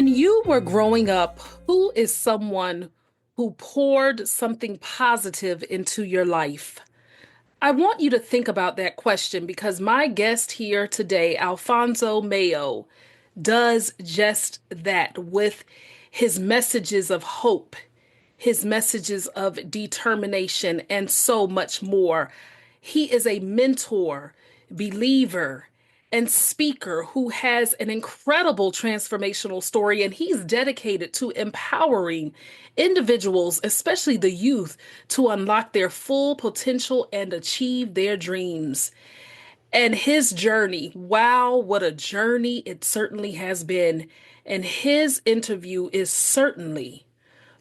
When you were growing up, who is someone who poured something positive into your life? I want you to think about that question because my guest here today, Alphonso Mayo, does just that with his messages of hope, his messages of determination, and so much more. He is a mentor, believer, and speaker who has an incredible transformational story, and he's dedicated to empowering individuals, especially the youth, to unlock their full potential and achieve their dreams. And his journey, wow, what a journey it certainly has been. And his interview is certainly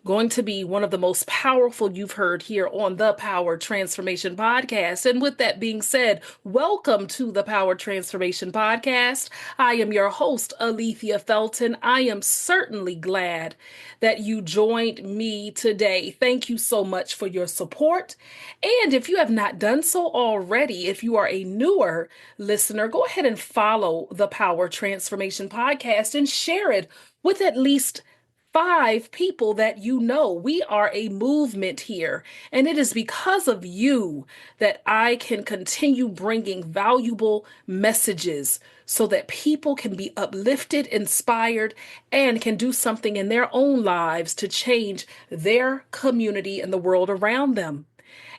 going to be one of the most powerful you've heard here on the Power Transformation Podcast. And with that being said, welcome to the Power Transformation Podcast. I am your host, Alethea Felton. I am certainly glad that you joined me today. Thank you so much for your support. And if you have not done so already, if you are a newer listener, go ahead and follow the Power Transformation Podcast and share it with at least 5 people that you know. We are a movement here, and it is because of you that I can continue bringing valuable messages so that people can be uplifted, inspired, and can do something in their own lives to change their community and the world around them.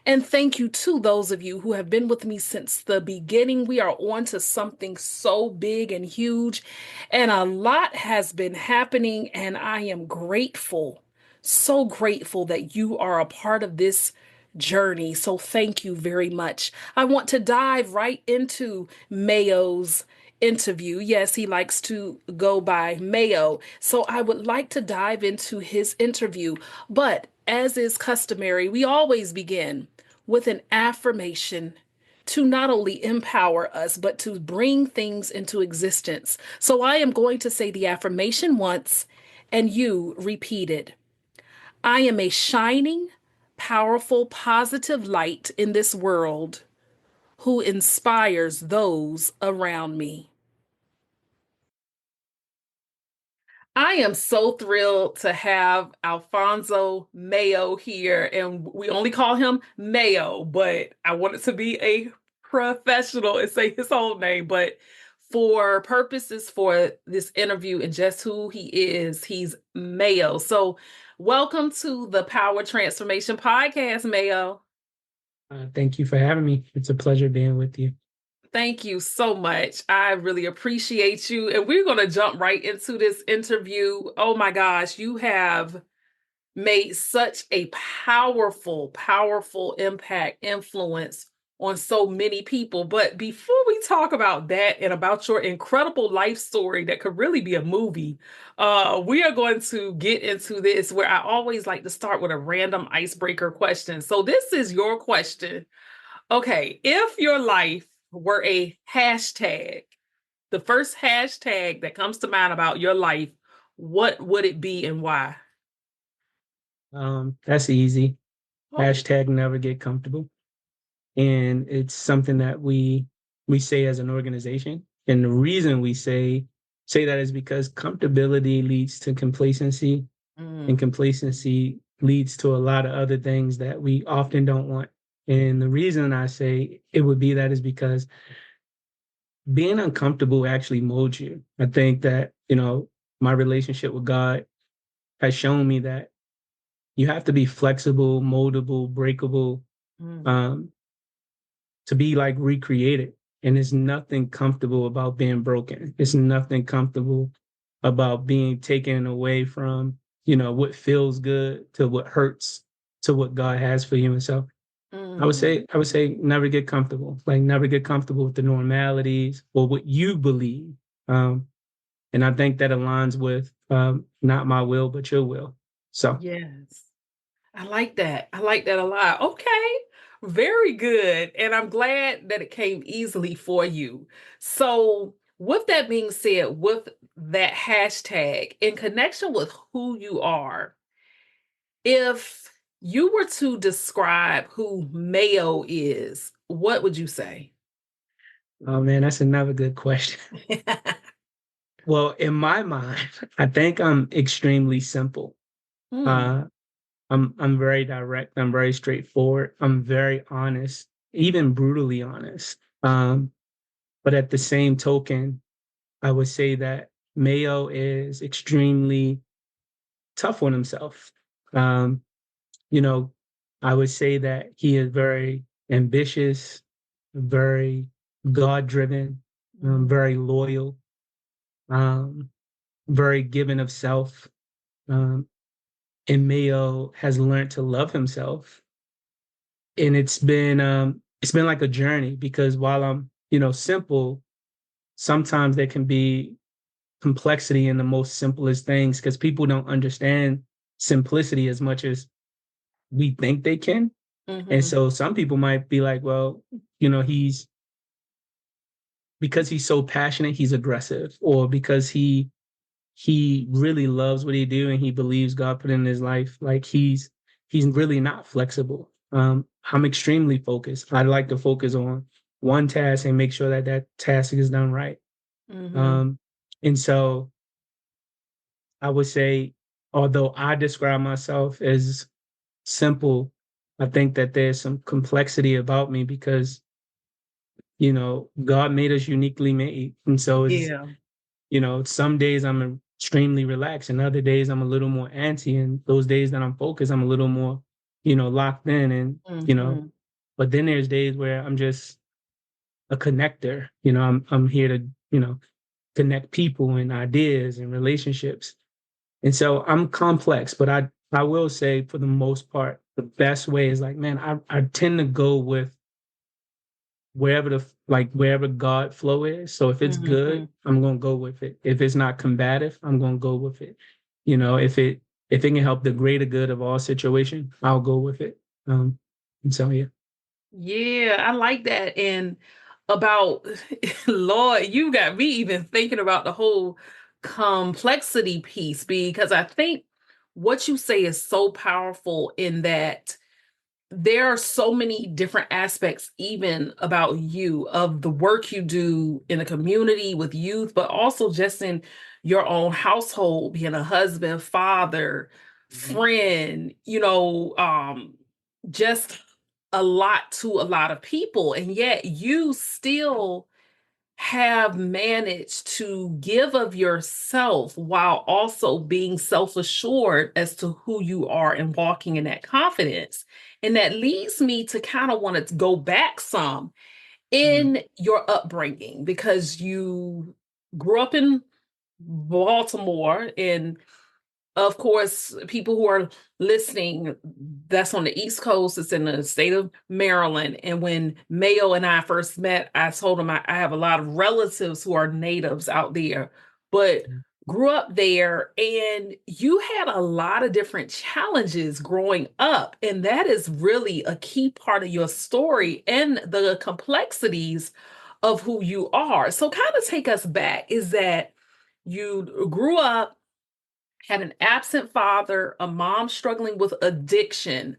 And thank you to those of you who have been with me since the beginning. We are on to something so big and huge, and a lot has been happening, and I am grateful, so grateful that you are a part of this journey. So thank you very much. I want to dive right into Mayo's interview. Yes, he likes to go by Mayo. So I would like to dive into his interview. But as is customary, we always begin with an affirmation to not only empower us, but to bring things into existence. So I am going to say the affirmation once and you repeat it. I am a shining, powerful, positive light in this world who inspires those around me. I am so thrilled to have Alphonso Mayo here, and we only call him Mayo, but I want it to be a professional and say his whole name. But for purposes for this interview and just who he is, he's Mayo. So, welcome to the Power Transformation Podcast, Mayo. Thank you for having me. It's a pleasure being with you. Thank you so much. I really appreciate you. And we're going to jump right into this interview. Oh my gosh, you have made such a powerful, powerful impact, influence on so many people. But before we talk about that and about your incredible life story that could really be a movie, we are going to get into this where I always like to start with a random icebreaker question. So this is your question. Okay, if your life were a hashtag, the first hashtag that comes to mind about your life, what would it be and why? That's easy. Oh, Hashtag never get comfortable. And it's something that we say as an organization. And the reason we say that is because comfortability leads to complacency, and complacency leads to a lot of other things that we often don't want. And the reason I say it would be that is because being uncomfortable actually molds you. I think that, my relationship with God has shown me that you have to be flexible, moldable, breakable, to be like recreated. And there's nothing comfortable about being broken. It's nothing comfortable about being taken away from, what feels good to what hurts to what God has for you. And so I would say never get comfortable. Like never get comfortable with the normalities or what you believe. And I think that aligns with not my will, but your will. So yes. I like that. I like that a lot. Okay. Very good. And I'm glad that it came easily for you. So, with that being said, with that hashtag in connection with who you are, if you were to describe who Mayo is, what would you say? oh man, that's another good question. Well, in my mind, I think I'm extremely simple. Mm, Uh, I'm very direct. I'm very straightforward. I'm very honest, even brutally honest. But at the same token, I would say that Mayo is extremely tough on himself. Um, you know, I would say that he is very ambitious, very God-driven, mhm, very loyal, um, very given of self. Um, and Mayo has learned to love himself. And it's been like a journey because while I'm, simple, sometimes there can be complexity in the most simplest things because people don't understand simplicity as much as we think they can. And mhm, so some people might be like, well, he's because he's so passionate, he's aggressive, or because he really loves what he do and he believes God put in his life, like he's really not flexible. I'm extremely focused. I like to focus on one task and make sure that that task is done right. mhm. Um, and so I would say, although I describe myself as simple, I think that there's some complexity about me because, God made us uniquely made. And so Yeah. some days I'm extremely relaxed and other days I'm a little more antsy. And those days that I'm focused, I'm a little more, locked in Mhm. but then there's days where I'm just a connector. I'm here to, connect people and ideas and relationships. And so I'm complex, but I will say for the most part, the best way is like, man, I tend to go with wherever God flow is. So if it's good, Mhm. I'm gonna go with it. If it's not combative, I'm gonna go with it. If it can help the greater good of all situation, I'll go with it. And so yeah. Yeah, I like that. And about Lord, you got me even thinking about the whole complexity piece because I think what you say is so powerful in that there are so many different aspects even about you of the work you do in a community with youth but also just in your own household being a husband father Mhm. friend just a lot to a lot of people and yet you still have managed to give of yourself while also being self assured as to who you are and walking in that confidence. And that leads me to kind of want to go back some Mhm. in your upbringing because you grew up in Baltimore and of course, people who are listening, that's on the East Coast, it's in the state of Maryland. And when Mayo and I first met, I told him I have a lot of relatives who are natives out there, but grew up there. And you had a lot of different challenges growing up. And that is really a key part of your story and the complexities of who you are. So, kind of take us back is that you grew up had an absent father, a mom struggling with addiction.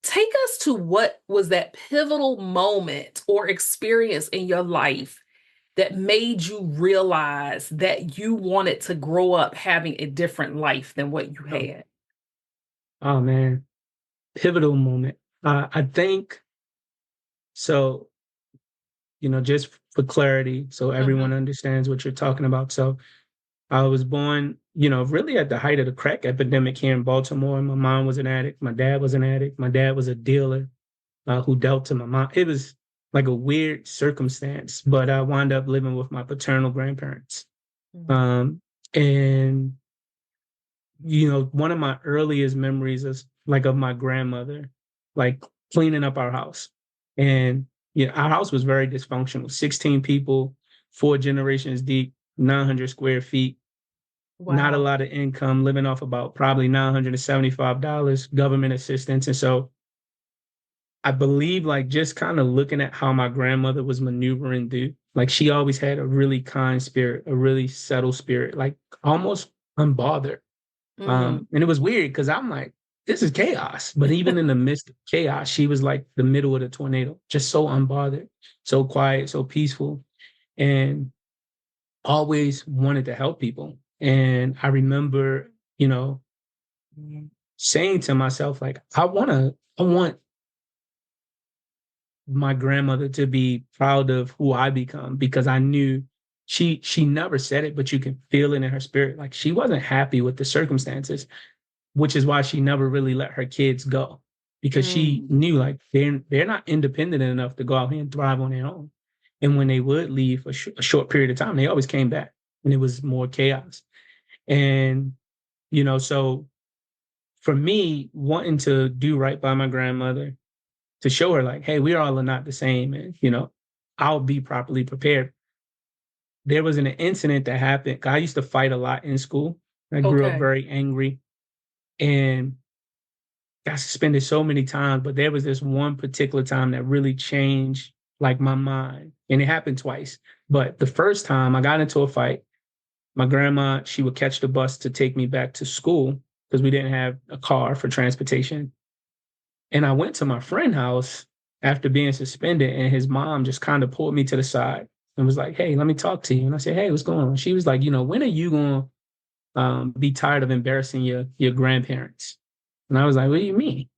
Take us to what was that pivotal moment or experience in your life that made you realize that you wanted to grow up having a different life than what you Oh, had? oh, man, pivotal moment. I think so. Just for clarity, so everyone Mhm. understands what you're talking about. So I was born, really at the height of the crack epidemic here in Baltimore. My mom was an addict. My dad was an addict. My dad was a dealer who dealt to my mom. It was like a weird circumstance, but I wound up living with my paternal grandparents. Mhm. Um, and, one of my earliest memories is like of my grandmother, like cleaning up our house. And, our house was very dysfunctional 16 people, 4 generations deep, 900 square feet, not a Wow. lot of income, living off about probably $975 government assistance. And so I believe like just kind of looking at how my grandmother was maneuvering through, like she always had a really kind spirit, a really subtle spirit, like almost unbothered. Mhm. And it was weird because I'm like, this is chaos. But even in the midst of chaos, she was like the middle of the tornado, just so unbothered, so quiet, so peaceful. And always wanted to help people. And I remember, you know, saying to myself, like, I want my grandmother to be proud of who I become, because I knew she never said it, but you can feel it in her spirit. Like she wasn't happy with the circumstances, which is why she never really let her kids go, because she Mm. knew like they're not independent enough to go out here and thrive on their own. And when they would leave a short period of time, they always came back, and it was more chaos. And so for me, wanting to do right by my grandmother, to show her like, hey, we all are not the same, and I'll be properly prepared. There was an incident that happened. I used to fight a lot in school. I grew up Okay. very angry and got suspended so many times, but there was this one particular time that really changed like my mind. And it happened twice. But the first time I got into a fight, my grandma, she would catch the bus to take me back to school because we didn't have a car for transportation. And I went to my friend's house after being suspended, and his mom just kind of pulled me to the side and was like, "Hey, let me talk to you." And I said, "Hey, what's going on?" She was like, when are you going to be tired of embarrassing your grandparents?" And I was like, "What do you mean?"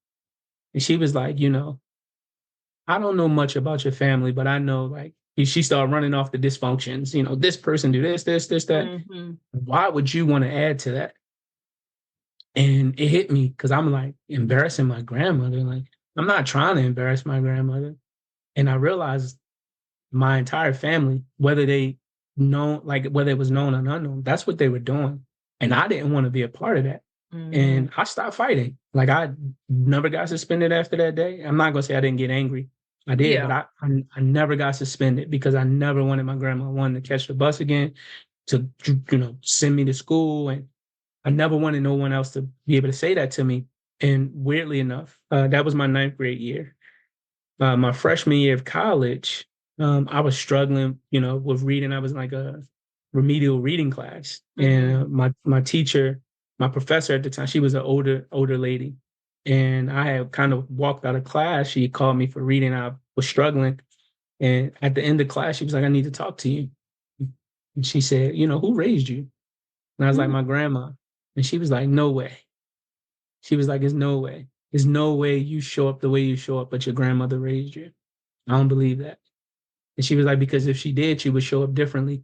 And she was like, "I don't know much about your family, but I know like," she started running off the dysfunctions. This person do this, that. Hmm. Why would you want to add to that? And it hit me because I'm like embarrassing my grandmother. Like I'm not trying to embarrass my grandmother. And I realized my entire family, whether they know, like whether it was known or unknown, that's what they were doing. And I didn't want to be a part of that. Hmm. And I stopped fighting. Like I never got suspended after that day. I'm not gonna say I didn't get angry. I did, but Yeah. I never got suspended because I never wanted my grandma wanting to catch the bus again to send me to school, and I never wanted no one else to be able to say that to me. And weirdly enough, that was my ninth grade year. My freshman year of college, I was struggling, with reading. I was like a remedial reading class, and Hmm. my teacher, my professor at the time, she was an older lady, and I had kind of walked out of class. She called me for reading. I was struggling, and at the end of class, she was like, "I need to talk to you." And she said, "Who raised you?" And I was like, "My grandma." And she was like, "No way." She was like, "There's no way. There's no way you show up the way you show up, but your grandmother raised you. I don't believe that." And she was like, "Because if she did, she would show up differently."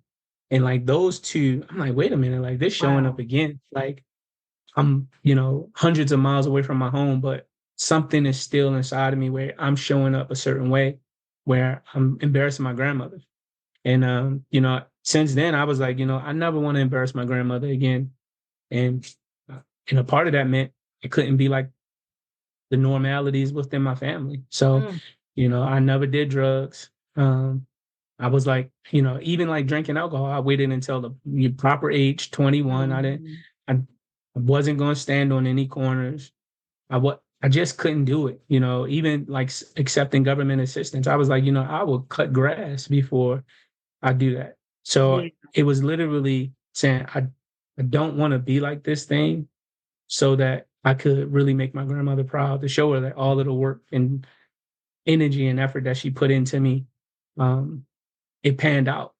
And like those two, I'm like, wait a minute, like this showing up Wow. again. Like I'm, hundreds of miles away from my home, but something is still inside of me where I'm showing up a certain way where I'm embarrassing my grandmother. And since then I was like, I never want to embarrass my grandmother again. And and a part of that meant it couldn't be like the normalities within my family. So, Mm. I never did drugs. I was like, even like drinking alcohol, I waited until the proper age, 21. Hmm. I wasn't going to stand on any corners. I just couldn't do it. Even like accepting government assistance. I was like, I will cut grass before I do that. So Yeah. it was literally saying, I don't want to be like this thing, so that I could really make my grandmother proud, to show her that all of the work and energy and effort that she put into me, um, it panned out.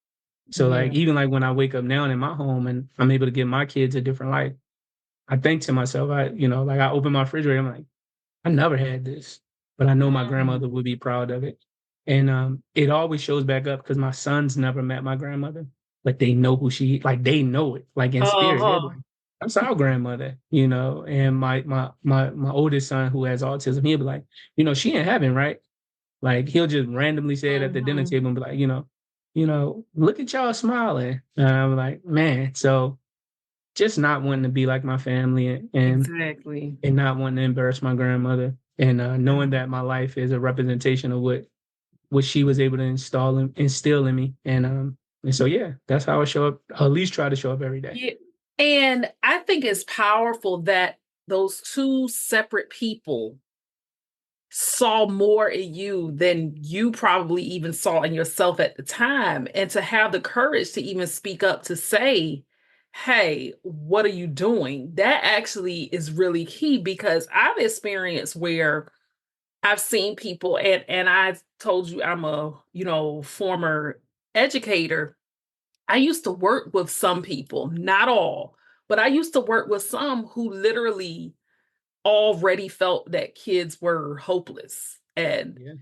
So like Yeah. even like when I wake up now in my home and I'm able to give my kids a different life, I think to myself, like I open my refrigerator, I'm like, I never had this, but I know my grandmother Mm. would be proud of it. And it always shows back up because my sons never met my grandmother, but they know who she, like they know it, like in spirit. They're Uh-huh. like, that's our grandmother, And my oldest son who has autism, he'll be like, she in heaven, right? Like he'll just randomly say it at the dinner Hmm. table and be like, look at y'all smiling. And I'm like, man, so just not wanting to be like my family, Exactly. and not wanting to embarrass my grandmother, and knowing that my life is a representation of what she was able to instill in me, and so yeah, that's how I show up. I'll at least try to show up every day. Yeah. And I think it's powerful that those two separate people saw more in you than you probably even saw in yourself at the time. And to have the courage to even speak up to say, hey, what are you doing? That actually is really key because I've experienced where I've seen people and I told you I'm a, former educator. I used to work with some people, not all, but I used to work with some who literally already felt that kids were hopeless Yeah.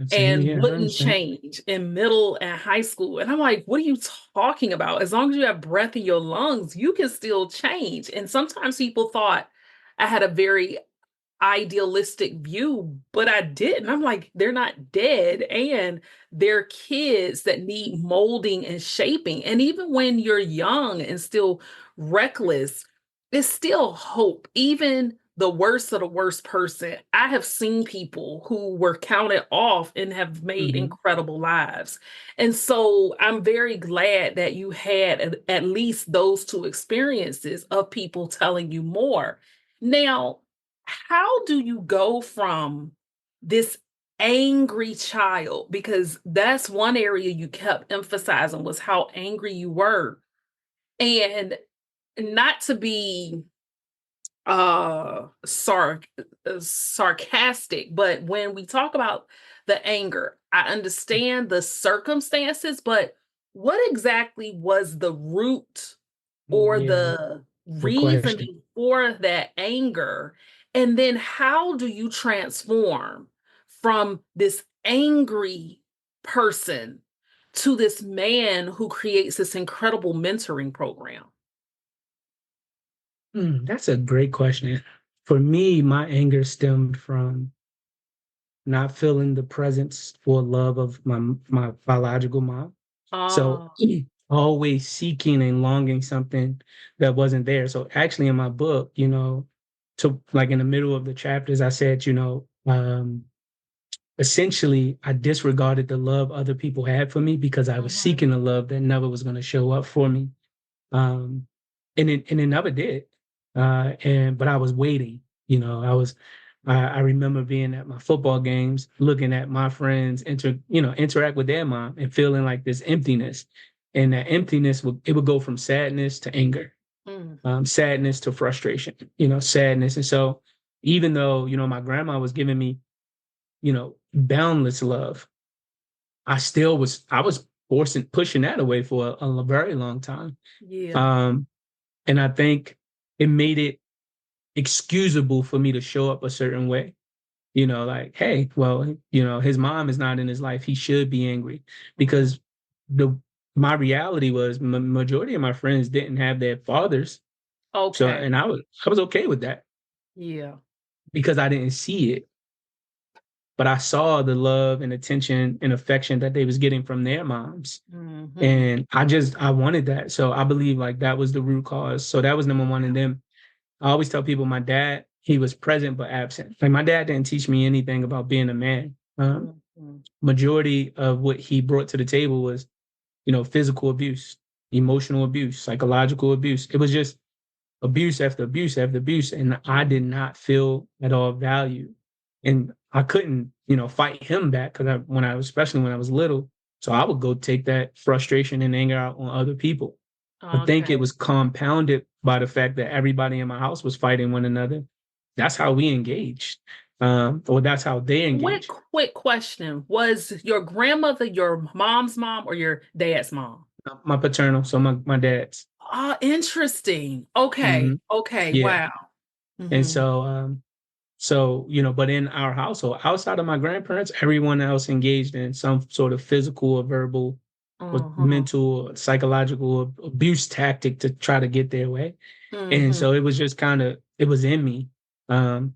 Same and here. I wouldn't understand. change in middle and high school. And I'm like, what are you talking about? As long as you have breath in your lungs, you can still change. And sometimes people thought I had a very idealistic view, but I didn't. I'm like, they're not dead, and they're kids that need molding and shaping. And even when you're young and still reckless, it's still hope. Even the worst of the worst person, I have seen people who were counted off and have made Hmm. incredible lives. And so I'm very glad that you had at least those two experiences of people telling you more. Now, how do you go from this angry child, because that's one area you kept emphasizing was how angry you were, and not to be uh sarc sarcastic, but when we talk about the anger, I understand the circumstances, but what exactly was the root or Yeah, the good question. reasoning for that anger? And then how do you transform from this angry person to this man who creates this incredible mentoring program? That's a great question. For me, my anger stemmed from not feeling the presence or love of my biological mom. So Ah, always seeking and longing something that wasn't there. So actually in my book, to like in the middle of the chapters, I said, essentially I disregarded the love other people had for me because I was mhm. seeking a love that never was going to show up for me. Um, and it never did. But I was waiting. I remember being at my football games, looking at my friends interact with their mom and feeling like this emptiness. And that emptiness would go from sadness to anger, Mhm. sadness to frustration, sadness. And so even though, my grandma was giving me, boundless love, I was pushing that away for a very long time. Yeah. Um, and I think it made it excusable for me to show up a certain way. Like, hey, well, his mom is not in his life. He should be angry Mhm. because the my reality was majority of my friends didn't have their fathers. So, Okay. and I was okay with that Yeah. because I didn't see it, but I saw the love and attention and affection that they was getting from their moms. Hmm. And I wanted that. So I believe like that was the root cause. So that was number one. And then I always tell people my dad, he was present but absent. Like my dad didn't teach me anything about being a man. Hmm. Majority of what he brought to the table was, physical abuse, emotional abuse, psychological abuse. It was just abuse after abuse after abuse. And I did not feel at all valued. And I couldn't, fight him back because especially when I was little. So I would go take that frustration and anger out on other people. I think it Okay. was compounded by the fact that everybody in my house was fighting one another. That's how we engaged, or that's how they Quick, engaged. quick question. Was your grandmother your mom's mom or your dad's mom? My paternal, so my dad's. Ah, interesting. Okay. Hmm. Okay. Yeah, Wow. and Hmm. so but in our household, outside of my grandparents, everyone else engaged in some sort of physical or verbal or Uh-huh. mental or psychological abuse tactic to try to get their way. And Hmm. so it was just kind of it was in me. Um,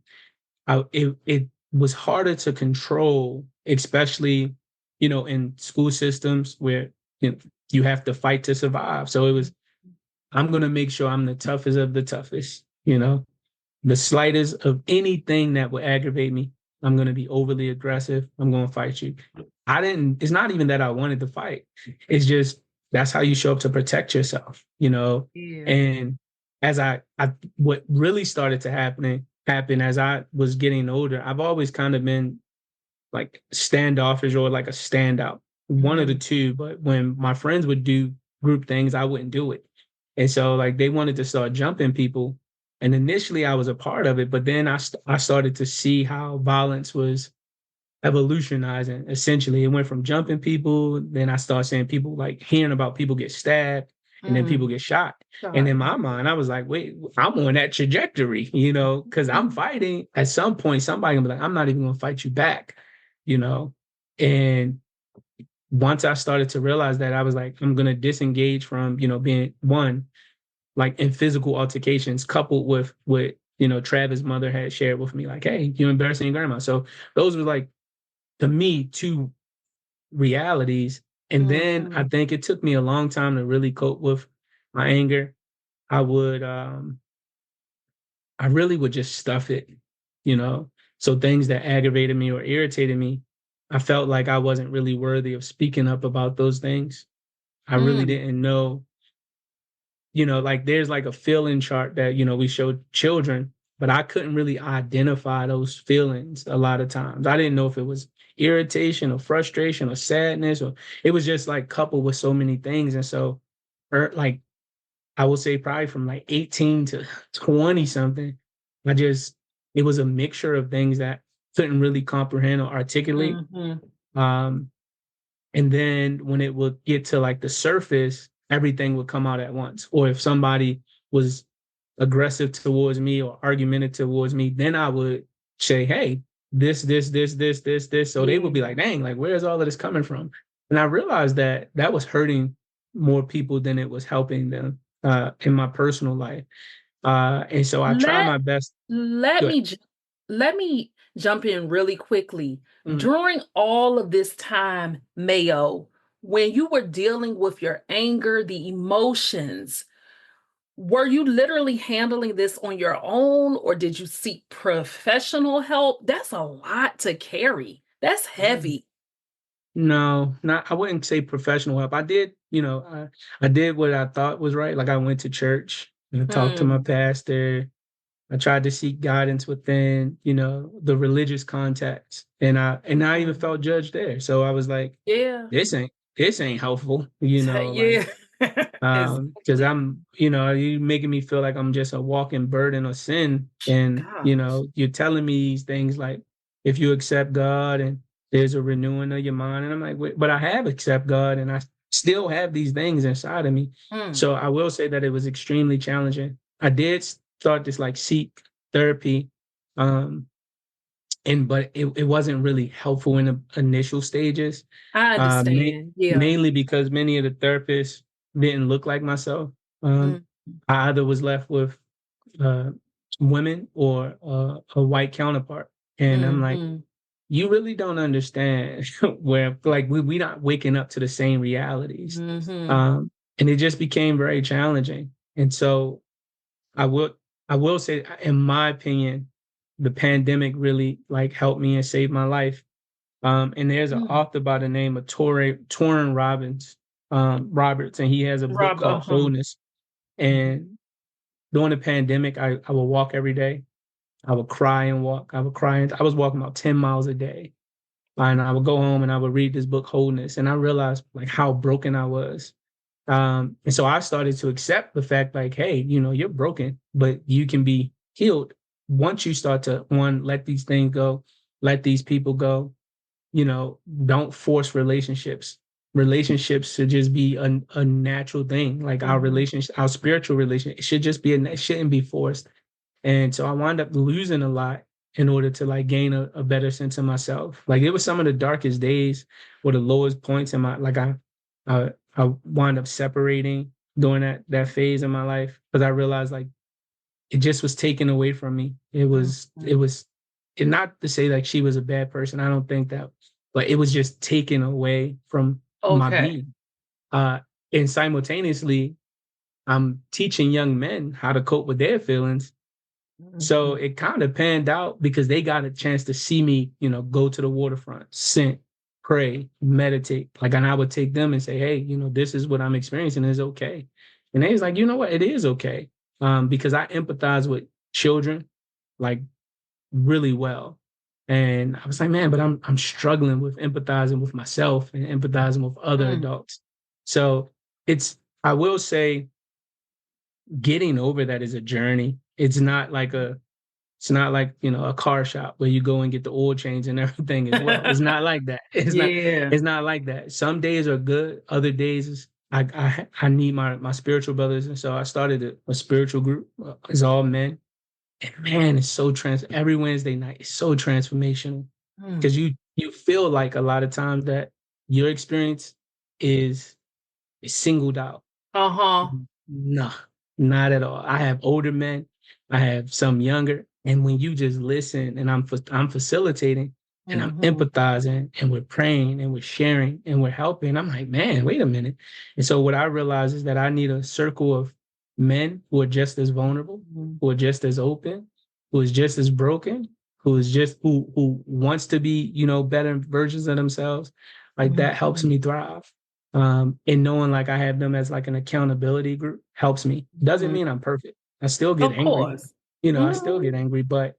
it was harder to control, especially in school systems where you know, you have to fight to survive. So it was I'm gonna make sure I'm the toughest of the toughest. The slightest of anything that would aggravate me, I'm gonna be overly aggressive. I'm gonna fight you. I didn't. It's not even that I wanted to fight. It's just that's how you show up to protect yourself. Yeah. And as what really started to happen as I was getting older. I've always kind of been like standoffish or like a standout, one of the Hmm. two. But when my friends would do group things, I wouldn't do it. And so like they wanted to start jumping people. And initially I was a part of it, but then I started to see how violence was evolutionizing. Essentially, it went from jumping people, then I started seeing people, like hearing about people get stabbed, and then people Mm. get shot. And God. in my mind, I was like, wait, I'm on that trajectory, because I'm Mhm. fighting. At some point, somebody gonna be like, I'm not even gonna fight you back, you know. And once I started to realize that, I was like, I'm gonna disengage from, being one, like in physical altercations, coupled with what Travis' mother had shared with me, like, hey, you're embarrassing your grandma. So those were, like, to me, two realities. And then I Mhm. think it took me a long time to really cope with my anger. I would I really would just stuff it, you know. So things that aggravated me or irritated me, I felt like I wasn't really worthy of speaking up about those things. I really Mm. didn't know, like there's like a feeling chart that, we showed children, but I couldn't really identify those feelings a lot of times. I didn't know if it was irritation or frustration or sadness, or it was just like coupled with so many things. And so, like, I would say probably from like 18 to 20 something, I just, it was a mixture of things that couldn't really comprehend or articulate. Mhm. Um, and then when it would get to like the surface, everything would come out at once. Or if somebody was aggressive towards me or argumentative towards me, then I would say, hey, this. So they would be Yeah. like, dang, like, where's all of this coming from? And I realized that that was hurting more people than it was helping them in my personal life. And so I try Let my best. let Good. me let me jump in really quickly. Mm. During all of this time, Mayo, when you were dealing with your anger, the emotions, were you literally handling this on your own or did you seek professional help? That's a lot to carry. That's heavy. No, not, I wouldn't say professional help. I did, I did what I thought was right. Like I went to church and I talked to my Mm, pastor. I tried to seek guidance within, the religious context. And I even mm. felt judged there. So I was like, Yeah. this ain't helpful, like Yeah. because Exactly. you making me feel like I'm just a walking burden of sin. And, Gosh. you're telling me these things like, if you accept God and there's a renewing of your mind. And I'm like, wait, but I have accept God and I still have these things inside of me. Mm. So I will say that it was extremely challenging. I did start this like seek therapy. Um, but it wasn't really helpful in the initial stages, I understand. Yeah. mainly because many of the therapists didn't look like myself. Um, Mm, I either was left with uh, women or a white counterpart, and I'm like, mhm, you really don't understand where, like, we not waking up to the same realities, mhm, um, and it just became very challenging. And so I will I will say, in my opinion, the pandemic really like helped me and saved my life. And there's an mm. author by the name of Torrin Roberts, and he has a book Rob, called uh-huh. Wholeness. Mhm. And during the pandemic, I would walk every day. I would cry and walk. I would cry. And I was walking about 10 miles a day. And I would go home and I would read this book, Wholeness. And I realized like how broken I was. And so I started to accept the fact, like, hey, you're broken, but you can be healed once you start to, one, let these things go, let these people go, don't force relationships. Relationships should just be a natural thing. Like our Mhm. relationship, our spiritual relationship, it should just be, it shouldn't be forced. And so I wound up losing a lot in order to like gain a better sense of myself. Like it was some of the darkest days or the lowest points in my, like I wound up separating during that phase in my life because I realized like it just was taken away from me. Mhm. And not to say like she was a bad person. I don't think that, but it was just taken away from my Okay. being. Uh, and simultaneously, I'm teaching young men how to cope with their feelings. So Mhm. it kind of panned out because they got a chance to see me, go to the waterfront, sit, pray, meditate. Like, and I would take them and say, hey, this is what I'm experiencing is okay. And they was like, you know what? It is okay. Because I empathize with children like really well. And I was like, man, but I'm struggling with empathizing with myself and empathizing with other Mm. adults. So I will say getting over that is a journey. It's not like It's not like, a car shop where you go and get the oil change and everything as well. It's not like that. Yeah. It's not like that. Some days are good. Other days I need my spiritual brothers. And so I started a spiritual group. It's all men. And man, it's so every Wednesday night, it's so transformational. Mm. Because you feel like a lot of times that your experience is singled out. Uh-huh. No, not at all. I have older men, I have some younger, and when you just listen, and I'm facilitating, and I'm Hmm. empathizing, and we're praying, and we're sharing, and we're helping. I'm like, man, wait a minute. And so what I realize is that I need a circle of men who are just as vulnerable, who are just as open, who is just as broken, who wants to be, better versions of themselves. Like that helps Hmm. me thrive. And knowing like I have them as like an accountability group helps me. Doesn't mean I'm perfect. I still get Of angry. course. I still Hmm. get angry, but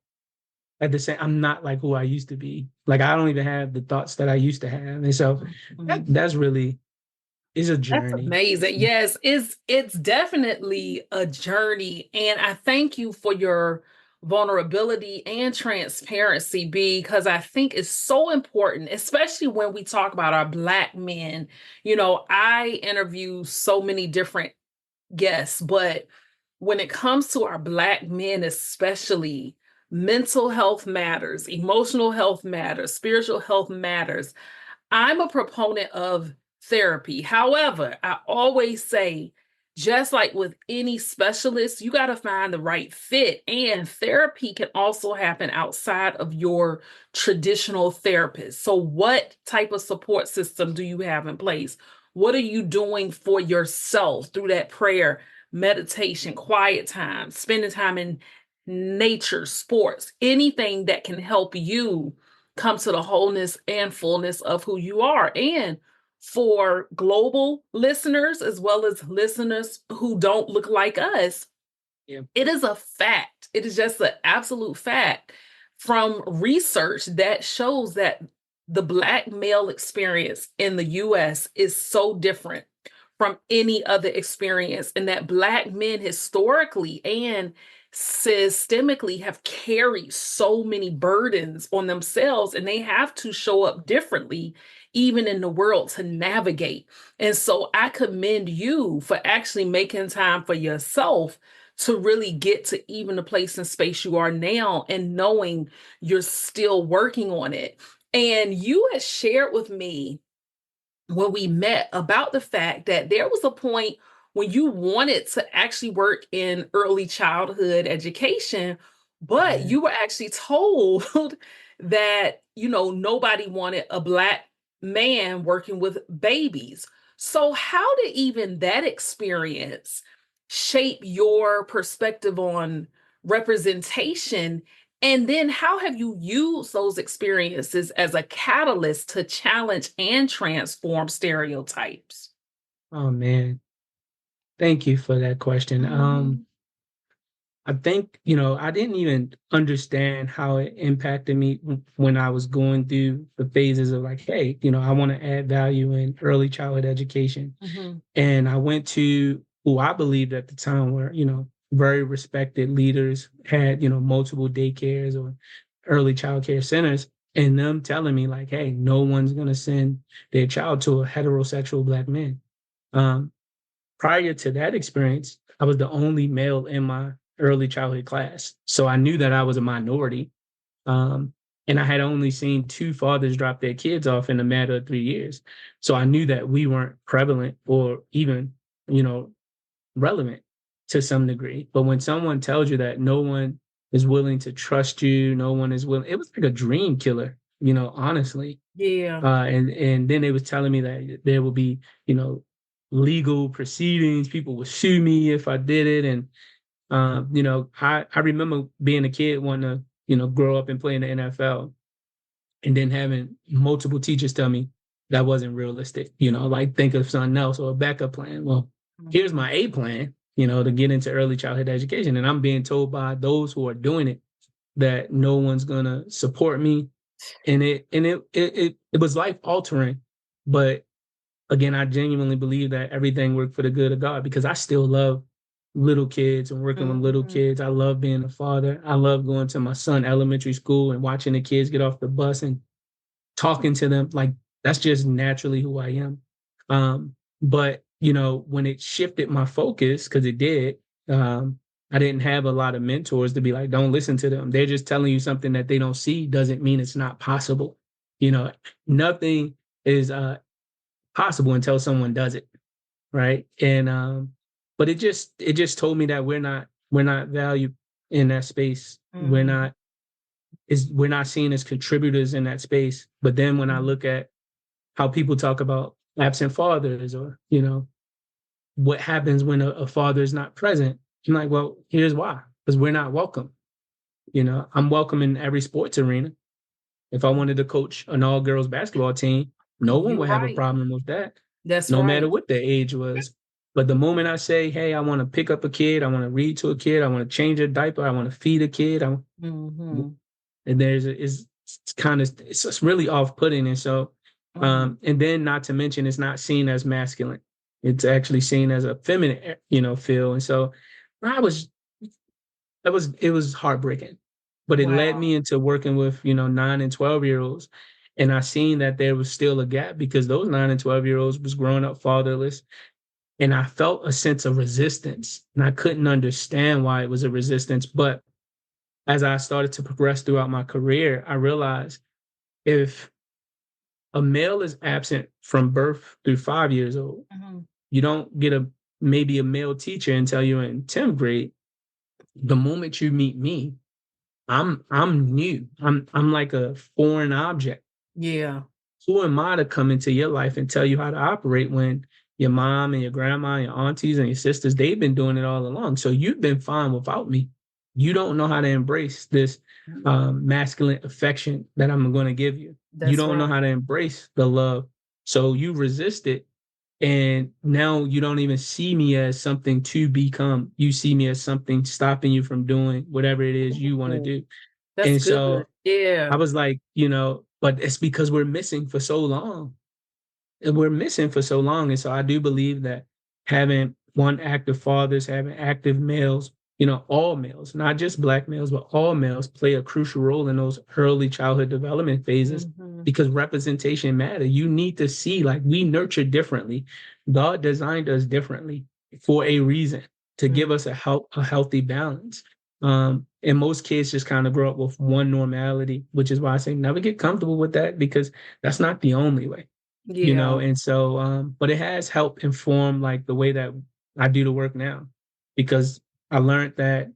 at the same, I'm not like who I used to be. Like I don't even have the thoughts that I used to have. And so that's really is a That's journey. amazing. Yes, it's definitely a journey. And I thank you for your vulnerability and transparency because I think it's so important, especially when we talk about our Black men. I interview so many different guests, but when it comes to our Black men, especially, mental health matters, emotional health matters, spiritual health matters. I'm a proponent of therapy. However, I always say, just like with any specialist, you got to find the right fit. And therapy can also happen outside of your traditional therapist. So, what type of support system do you have in place? What are you doing for yourself through that prayer, meditation, quiet time, spending time in nature, sports, anything that can help you come to the wholeness and fullness of who you are. And for global listeners, as well as listeners who don't look like us, Yeah. it is a fact. It is just an absolute fact from research that shows that the Black male experience in the US is so different from any other experience, and that Black men historically and systemically have carried so many burdens on themselves, and they have to show up differently, even in the world, to navigate. And so I commend you for actually making time for yourself to really get to even the place and space you are now, and knowing you're still working on it. And you had shared with me when we met about the fact that there was a point when you wanted to actually work in early childhood education, but Yeah. you were actually told that, nobody wanted a Black man working with babies. So, how did even that experience shape your perspective on representation? And then how have you used those experiences as a catalyst to challenge and transform stereotypes? Oh man. Thank you for that question. Mhm. I think, I didn't even understand how it impacted me when I was going through the phases of like, hey, I want to add value in early childhood education. Mhm. And I went to who I believed at the time were, very respected leaders, had, multiple daycares or early child care centers, and them telling me like, hey, no one's going to send their child to a heterosexual Black man. Um, Prior to that experience, I was the only male in my early childhood class. So I knew that I was a minority. Um, and I had only seen two fathers drop their kids off in a matter of 3 years. So I knew that we weren't prevalent or even, you know, relevant to some degree. But when someone tells you that no one is willing to trust you, no one is willing, it was like a dream killer, honestly. Yeah. And then they was telling me that there will be, you know, legal proceedings. People would sue me if I did it. And I remember being a kid wanting to, grow up and play in the NFL, and then having multiple teachers tell me that wasn't realistic. Like think of something else or a backup plan. Well, here's Mhm. my A plan, to get into early childhood education, and I'm being told by those who are doing it that no one's gonna support me, and it was life altering. But again, I genuinely believe that everything worked for the good of God, because I still love little kids and working with little Mm-hmm. kids. I love being a father. I love going to my son elementary school and watching the kids get off the bus and talking to them. Like that's just naturally who I am. But when it shifted my focus, because it did, I didn't have a lot of mentors to be like, don't listen to them. They're just telling you something that they don't see doesn't mean it's not possible. You know, nothing is possible until someone does it, right? And but it just told me that we're not valued in that space. Mm-hmm. We're not seen as contributors in that space. But then when I look at how people talk about absent fathers, or what happens when a father is not present, I'm like, well, here's why. Because we're not welcome. I'm welcome in every sports arena. If I wanted to coach an all girls basketball team, no one You're would have a right. problem with that, That's no matter right. what their age was. But the moment I say, hey, I want to pick up a kid, I want to read to a kid, I want to change a diaper, I want to feed a kid, Mm-hmm. and it's kind of, it's just really off-putting. And so, Mm-hmm. and then not to mention, it's not seen as masculine. It's actually seen as a feminine, feel. And so I was it was heartbreaking, but it led Wow. me into working with 9 and 12-year-olds, and I seen that there was still a gap because those 9 and 12-year-olds was growing up fatherless, and I felt a sense of resistance, and I couldn't understand why it was a resistance. But as I started to progress throughout my career, I realized if a male is absent from birth through 5 years old, Mm-hmm. you don't get maybe a male teacher until you're in 10th grade. The moment you meet me, I'm new. I'm like a foreign object. Yeah. Who am I to come into your life and tell you how to operate when your mom and your grandma and your aunties and your sisters, they've been doing it all along. So you've been fine without me. You don't know how to embrace this masculine affection that I'm going to give you. You That's don't know right. how to embrace the love. So you resist it. And now you don't even see me as something to become. You see me as something stopping you from doing whatever it is you want to Ooh, do. that's And good. so I Yeah. was like, but it's because we're missing for so long. And we're missing for so long. And so I do believe that having one active fathers, having active males, all males, not just black males, but all males play a crucial role in those early childhood development phases Mm-hmm. because representation matter. You need to see like we nurture differently. God designed us differently for a reason to give us a healthy balance. And most kids just kind of grow up with one normality, which is why I say never get comfortable with that because that's not the only way. Yeah. And so but it has helped inform like the way that I do the work now because I learned that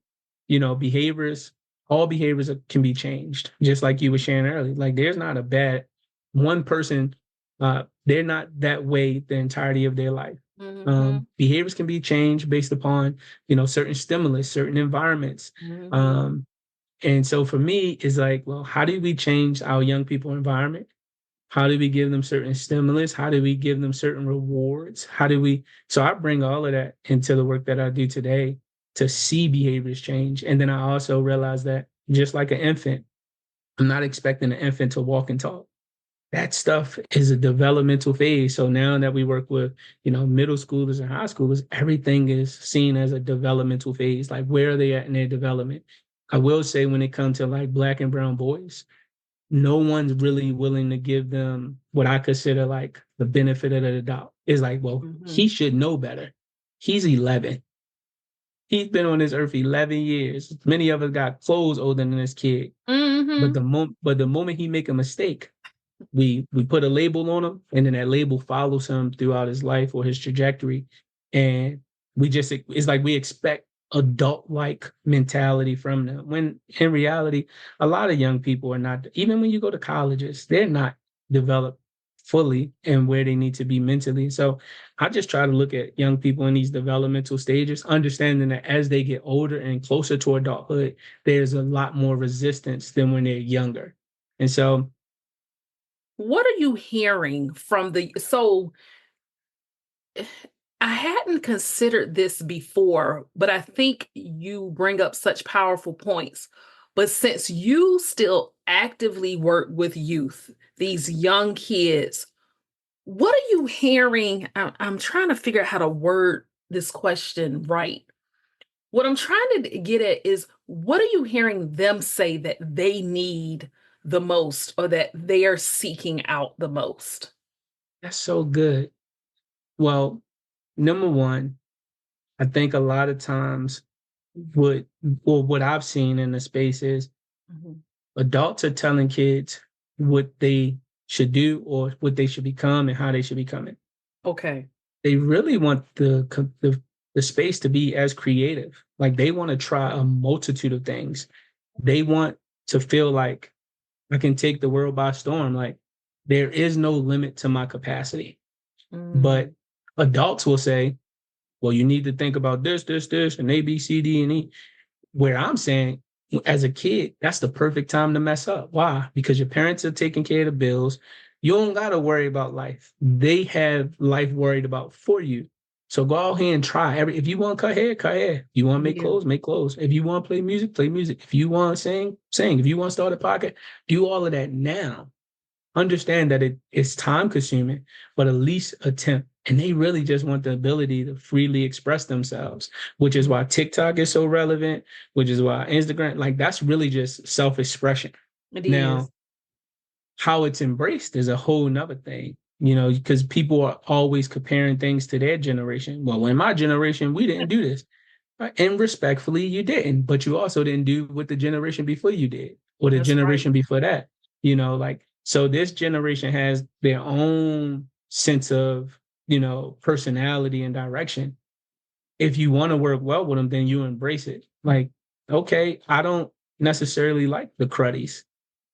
behaviors, all behaviors can be changed, just like you were sharing earlier. Like there's not a bad one person, they're not that way the entirety of their life. Mm-hmm. Behaviors can be changed based upon certain stimulus, certain environments. Mm-hmm. um, and so for me it's like, well, how do we change our young people environment? How do we give them certain stimulus? How do we give them certain rewards? How do we? So I bring all of that into the work that I do today to see behaviors change. And then I also realize that just like an infant, I'm not expecting an infant to walk and talk. That stuff is a developmental phase. So now that we work with, middle schoolers and high schoolers, everything is seen as a developmental phase. Like where are they at in their development? I will say when it comes to like black and brown boys, no one's really willing to give them what I consider like the benefit of the doubt. It's like, well, Mm-hmm. he should know better. He's 11. He's been on this earth 11 years. Many of us got clothes older than this kid. But Mm-hmm. the moment he make a mistake, we put a label on him, and then that label follows him throughout his life or his trajectory. And it's like we expect adult like mentality from them. When in reality, a lot of young people are not, even when you go to colleges, they're not developed fully and where they need to be mentally. So I just try to look at young people in these developmental stages, understanding that as they get older and closer to adulthood, there's a lot more resistance than when they're younger. And so What are you hearing from so I hadn't considered this before, but I think you bring up such powerful points. But since you still actively work with youth, these young kids, what are you hearing? I'm trying to figure out how to word this question right. What I'm trying to get at is what are you hearing them say that they need the most or that they are seeking out the most? That's so good. Well, number one, I think a lot of times what what I've seen in the space is Mhm. adults are telling kids what they should do or what they should become and how they should become it. Okay. They really want the space to be as creative. Like they want to try a multitude of things. They want to feel like I can take the world by storm. Like there is no limit to my capacity. But Mm, adults will say, well, you need to think about this, and A, B, C, D, and E. Where I'm saying, as a kid, that's the perfect time to mess up. Why? Because your parents are taking care of the bills. You don't got to worry about life. They have life worried about for you. So go out here and try. If you want to cut hair, cut hair. If you want to yeah, make clothes. If you want to play music, play music. If you want to sing, sing. If you want to start a podcast, do all of that now. Understand that it's time consuming, but at least attempt. And they really just want the ability to freely express themselves, which is mm, why TikTok is so relevant, which is why Instagram, like that's really just self-expression. it is. Now, how it's embraced is a whole nother thing, you know, because people are always comparing things to their generation. Well, in my generation, we didn't do this. Right? And respectfully, you didn't, but you also didn't do what the generation before you did, or the That's right. generation before that. You know, like so this generation has their own sense of, you know, personality and direction. If you want to work well with them, then you embrace it. Like, okay, I don't necessarily like the cruddies,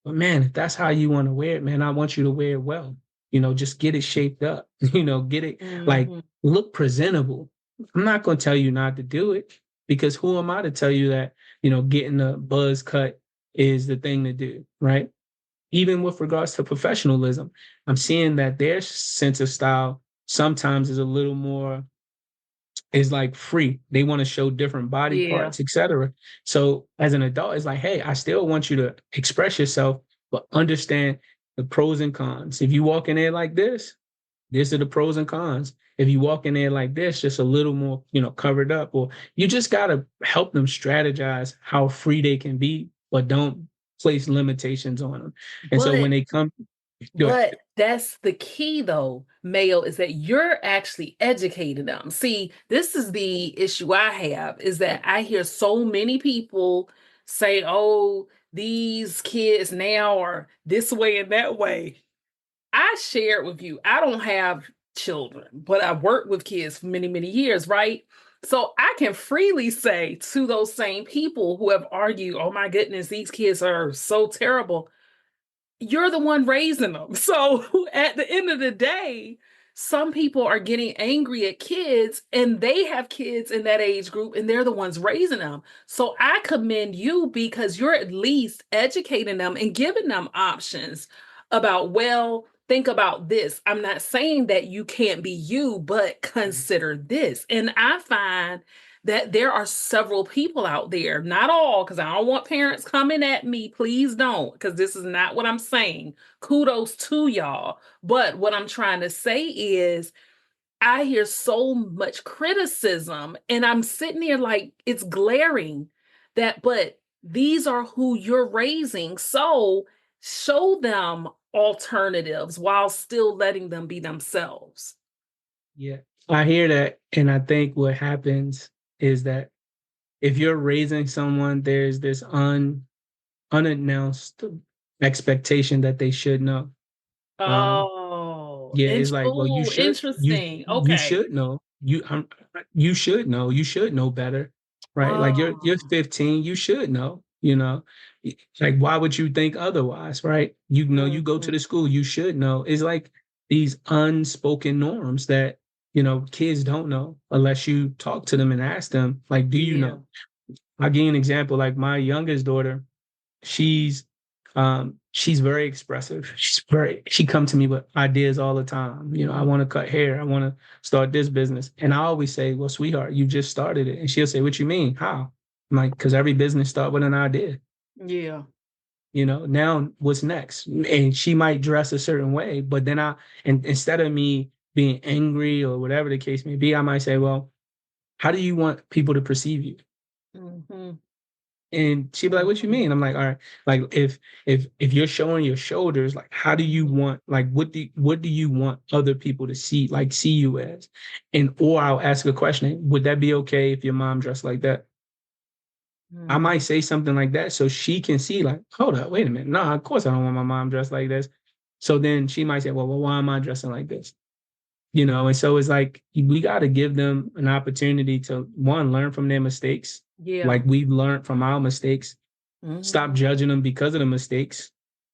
but man, if that's how you want to wear it, man, I want you to wear it well. You know, just get it shaped up. You know, get it like Hmm. look presentable. I'm not going to tell you not to do it because who am I to tell you that, you know, getting a buzz cut is the thing to do, right? Even with regards to professionalism, I'm seeing that their sense of style sometimes is a little more is like free. They want to show different body Yeah. parts, etc. So as an adult, it's like, hey, I still want you to express yourself, but understand the pros and cons. If you walk in there like this, these are the pros and cons. If you walk in there like this, just a little more, you know, covered up, or you just gotta help them strategize how free they can be, but don't place limitations on them. And so But when they come, go ahead. But that's the key, though, Mayo, is that you're actually educating them. See, this is the issue I have is that I hear so many people say, oh, these kids now are this way and that way. I shared with you, I don't have children, but I've worked with kids for many, many years, right? So I can freely say to those same people who have argued, oh my goodness, these kids are so terrible, you're the one raising them. So at the end of the day, some people are getting angry at kids and they have kids in that age group and they're the ones raising them. So I commend you because you're at least educating them and giving them options about, well, think about this. I'm not saying that you can't be you, but consider this. And I find that there are several people out there, not all, because I don't want parents coming at me. Please don't, because this is not what I'm saying. Kudos to y'all. But what I'm trying to say is, I hear so much criticism, and I'm sitting here like it's glaring that, but these are who you're raising. So show them alternatives while still letting them be themselves. Yeah, I hear that, and I think what happens is that if you're raising someone, there's this unannounced expectation that they should know. Um, Oh, yeah, it's like, well, interesting. you Okay. should know. You should know. You should know better, right? Like you're Oh, 15, you should know, you know. Like why would you think otherwise, right? You know, you go to mhm. the school, you should know. It's like these unspoken norms that, you know, kids don't know unless you talk to them and ask them, like, do you Yeah. know? I'll give you an example. Like my youngest daughter, she's she's very expressive. She come to me with ideas all the time. You know, I Mhm. want to cut hair, I want to start this business. And I always say, well, sweetheart, you just started it. And she'll say, what you mean? How? I'm like, because every business start with an idea. Yeah. You know, now what's next? And she might dress a certain way, but then and instead of me being angry or whatever the case may be, I might say, well, how do you want people to perceive you? Mm-hmm. And she'd be like, "What you Mm-hmm. mean?" I'm like, "All right, like if you're showing your shoulders, like how do you want, like what do you want other people to see, like see you as?" And or I'll ask a question, would that be okay if your mom dressed like that? I might Mm-hmm. say something like that so she can see, like, hold up, wait a minute. No, of course I don't want my mom dressed like this. So then she might say, well, why am I dressing like this? You know, and so it's like we got to give them an opportunity to one, learn from their mistakes, Yeah. like we've learned from our mistakes. Stop Mm-hmm. judging them because of the mistakes.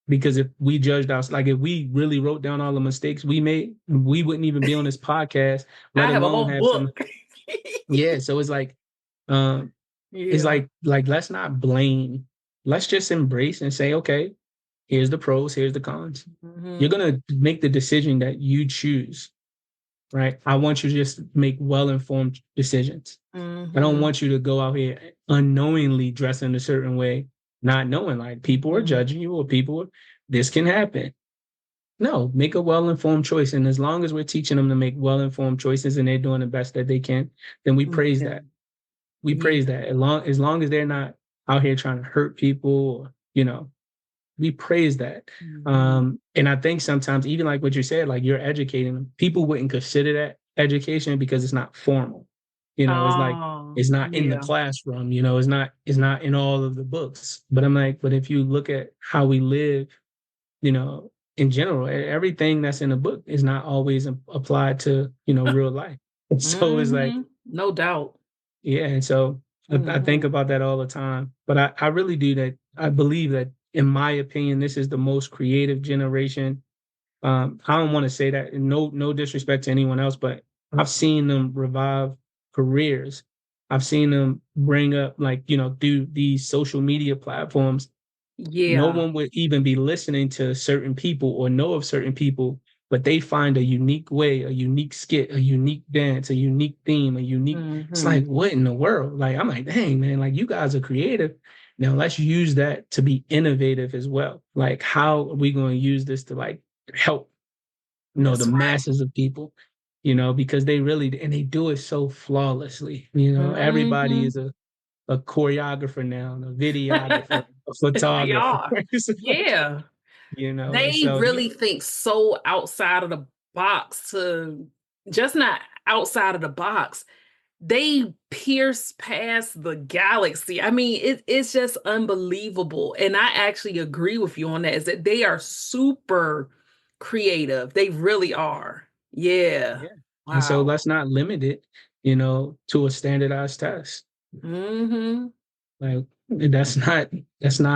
Because if we judged us, like if we really wrote down all the mistakes we made, we wouldn't even be on this podcast, let I have a alone whole have some. book. Yeah, so um, it's Yeah. like let's not blame. Let's just embrace and say, okay, here's the pros, here's the cons. You're Mm-hmm. gonna make the decision that you choose, right? I want you to just make well-informed decisions. I don't Mm-hmm. want you to go out here unknowingly dressing a certain way, not knowing like people are Mm-hmm. judging you or this can happen. No, make a well-informed choice. And as long as we're teaching them to make well-informed choices and they're doing the best that they can, then we praise Yeah. that. We Yeah. praise that. As long as they're not out here trying to hurt people, or, we praise that. Mm-hmm. And I think sometimes, even like what you said, like you're educating them, people wouldn't consider that education because it's not formal. It's like Oh, it's not in the yeah. classroom, it's not in all of the books. But I'm like, but if you look at how we live, in general, everything that's in a book is not always applied to, real life. So it's like, Mm-hmm. No doubt. yeah, and so I think Mm-hmm. about that all the time. But I really do that. I believe that, in my opinion, this is the most creative generation. I don't want to say that, and no disrespect to anyone else, but I've seen them revive careers. I've seen them bring up, like, do these social media platforms. No Yeah. one would even be listening to certain people or know of certain people, but they find a unique way, a unique skit, a unique dance, a unique theme, it's Mm-hmm. like, what in the world? Like, I'm like, dang, man, like you guys are creative. Now let's use that to be innovative as well. Like, how are we going to use this to like help, the That's right. masses of people, because they really, and they do it so flawlessly. Everybody Mm-hmm. is a choreographer now, a videographer, a They photographer. are. It's like, Yeah. and They so really think so outside of the box to just not outside of the box. They pierce past the galaxy. I mean, it's just unbelievable. And I actually agree with you on that, is that they are super creative. They really are. Yeah. yeah. And so Wow. let's not limit it, to a standardized test. Hmm. Like that's not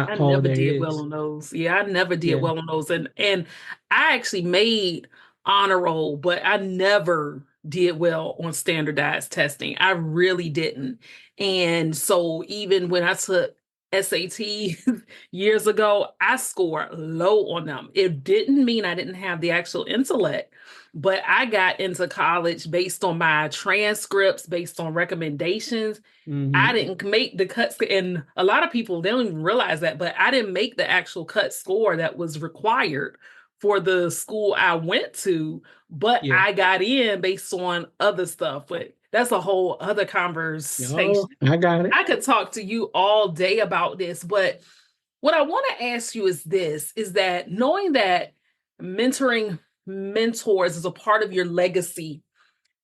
I all never there did well is. on those. Yeah, I never did Yeah. well on those. And I actually made honor roll, but I never did well on standardized testing. I really didn't. And so even when I took SAT years ago, I scored low on them. It didn't mean I didn't have the actual intellect, but I got into college based on my transcripts, based on recommendations. I Hmm. didn't make the cuts, and a lot of people they don't even realize that, but I didn't make the actual cut score that was required for the school I went to, but Yeah. I got in based on other stuff. But that's a whole other Oh, conversation. I got it. I could talk to you all day about this, but what I want to ask you is this, is that knowing that mentoring mentors is a part of your legacy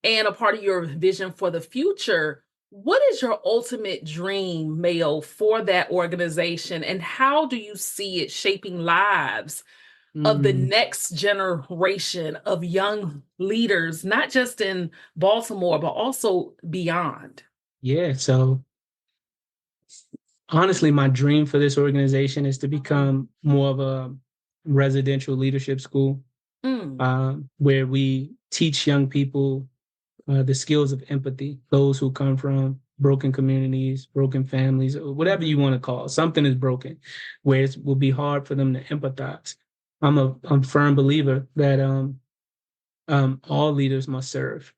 and a part of your vision for the future, what is your ultimate dream, Mayo, for that organization? And how do you see it shaping lives of the Mm, next generation of young leaders, not just in Baltimore, but also beyond? yeah. So honestly, my dream for this organization is to Mhm. become more of a residential leadership school, Mm, where we teach young people the skills of empathy, those who come from broken communities, broken families, or whatever you mhm, want to call it. Something is broken, where it will be hard for them to empathize. I'm a firm believer that all leaders must serve.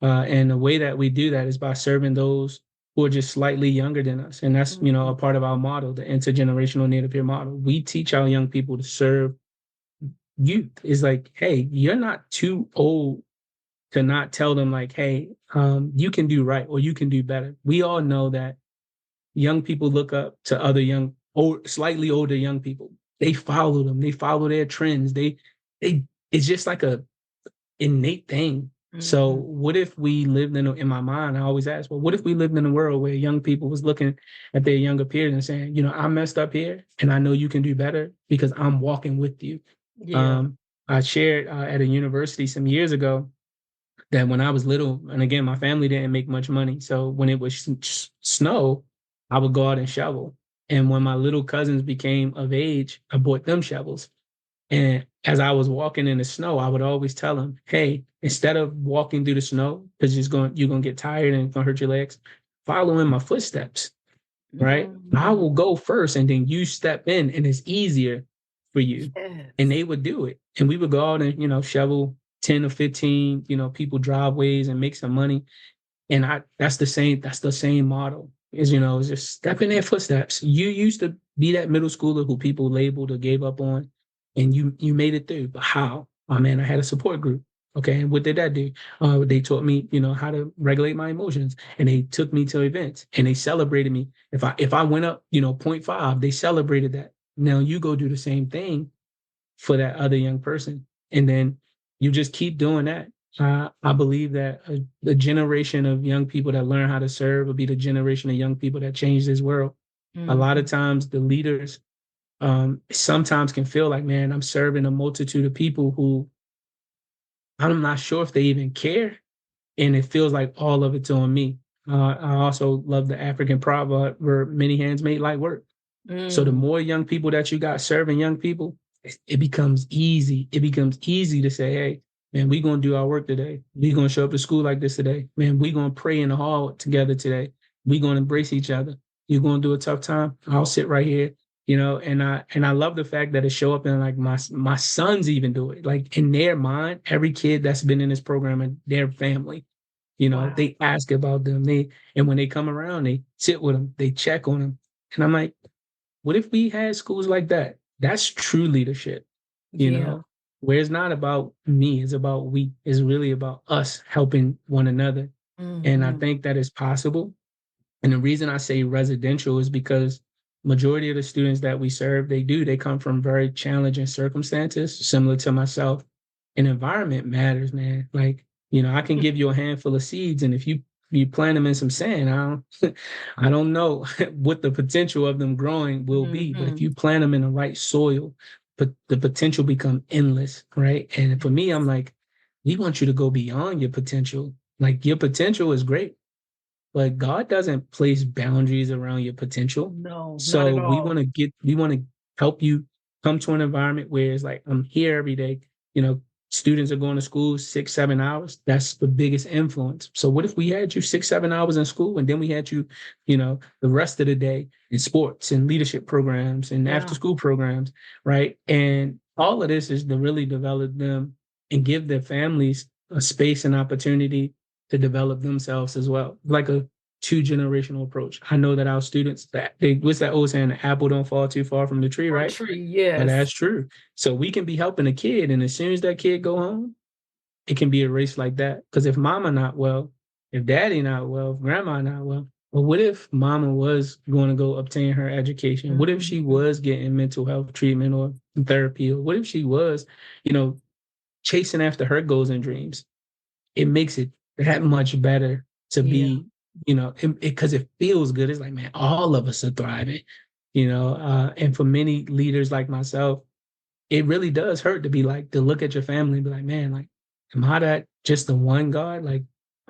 And the way that we do that is by serving those who are just slightly younger than us. And that's, a mhm. part of our model, the intergenerational native peer model. We teach our young people to serve youth. It's like, hey, you're not too old to not tell them like, hey, you can do right or you can do better. We all know that young people look up to other young, old, slightly older young people. They follow them. They follow their trends. They. It's just like a innate thing. So Hmm. what if we lived in my mind, I always ask, well, what if we lived in a world where young people was looking at their younger peers and saying, I messed up here and I know you can do better because I'm walking with you. Yeah. Um, I shared at a university some years ago that when I was little, and again, my family didn't make much money. So when it was snow, I would go out and shovel. And when my little cousins became of age, I bought them shovels. And as I was walking in the snow, I would always tell them, hey, instead of walking through the snow, because you're gonna get tired and it's gonna hurt your legs, follow in my footsteps, right? I will Hmm. go first and then you step in and it's easier for you. And Yes. they would do it. And we would go out and, shovel 10 or 15, people driveways and make some money. And that's the same model is, is just step in their footsteps. You used to be that middle schooler who people labeled or gave up on, and you made it through. But how? Oh man, I had a support group. Okay, and what did that do? They taught me, how to regulate my emotions, and they took me to events, and they celebrated me. If I went up, point 0.5, they celebrated that. Now you go do the same thing for that other young person. And then you just keep doing that. I believe that the generation of young people that learn how to serve will be the generation of young people that change this world. A lot of Hmm. times, the leaders sometimes can feel like, man, I'm serving a multitude of people who I'm not sure if they even care. And it feels like all of it's on me. I also love the African proverb where many hands make light work. So the Mm. more young people that you got serving young people, it becomes easy. It becomes easy to say, hey, man, we're going to do our work today. We're going to show up to school like this today. Man, we're going to pray in the hall together today. We're going to embrace each other. You're going to do a tough time. I'll sit right here. And I love the fact that it show up in like my sons even do it. Like in their mind, every kid that's been in this program and their family, Wow. they ask about them. And when they come around, they sit with them, they check on them. And I'm like, what if we had schools like that? That's true leadership, Yeah. where it's not about me, it's about we. It's really about us helping one another. And I Hmm. think that is possible. And the reason I say residential is because majority of the students that we serve, they come from very challenging circumstances, similar to myself. And environment matters, man. Like, I can give you a handful of seeds, and if you plant them in some sand, I don't know what the potential of them growing will be. But if Hmm. you plant them in the right soil, but the potential become endless, right? And for me, I'm like, we want you to go beyond your potential. Like your potential is great, but God doesn't place boundaries around your potential. No, not So at all. we want to help you come to an environment where it's like, I'm here every day. You know, students are going to school 6, 7 hours. That's the biggest influence. So what if we had you 6, 7 hours in school and then we had you, the rest of the day in sports and leadership programs and after Yeah. school programs, right? And all of this is to really develop them and give their families a space and opportunity to develop themselves as well, like a two-generational approach. I know that our students, what's that old saying, the apple don't fall too far from the tree, Or right? tree. But Yes. that's true. So we can be helping a kid, and as soon as that kid go home, it can be a race like that. Because if mama not well, if daddy not well, if grandma not well, but what if mama was going to go obtain her education? What if she Hmm. was getting mental health treatment or therapy? Or what if she was, you know, chasing after her goals and dreams? It makes it that much better to Yeah. be, because it feels good. It's like, man, all of us are thriving, and for many leaders like myself, it really does hurt to be like, to look at your family and be like, man, like, am I that just the one God? Like,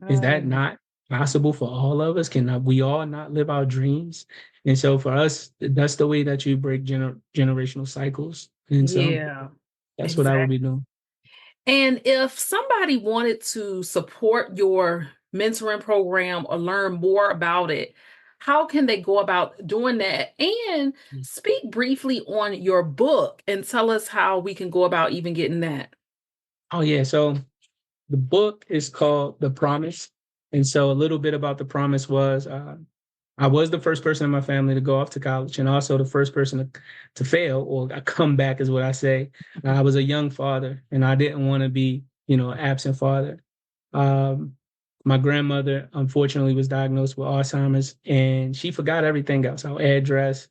is that Mm. not possible for all of us? Can we all not live our dreams? And so for us, that's the way that you break generational cycles. And so Yeah. that's what I would Exactly. be doing. And if somebody wanted to support your mentoring program or learn more about it, how can they go about doing that? And speak briefly on your book and tell us how we can go about even getting that. Oh yeah. So the book is called The Promise. And so a little bit about The Promise was I was the first person in my family to go off to college and also the first person to fail or come back is what I say. I was a young father and I didn't want to be, absent father. Um, My grandmother, unfortunately, was diagnosed with Alzheimer's, and she forgot everything else, our address,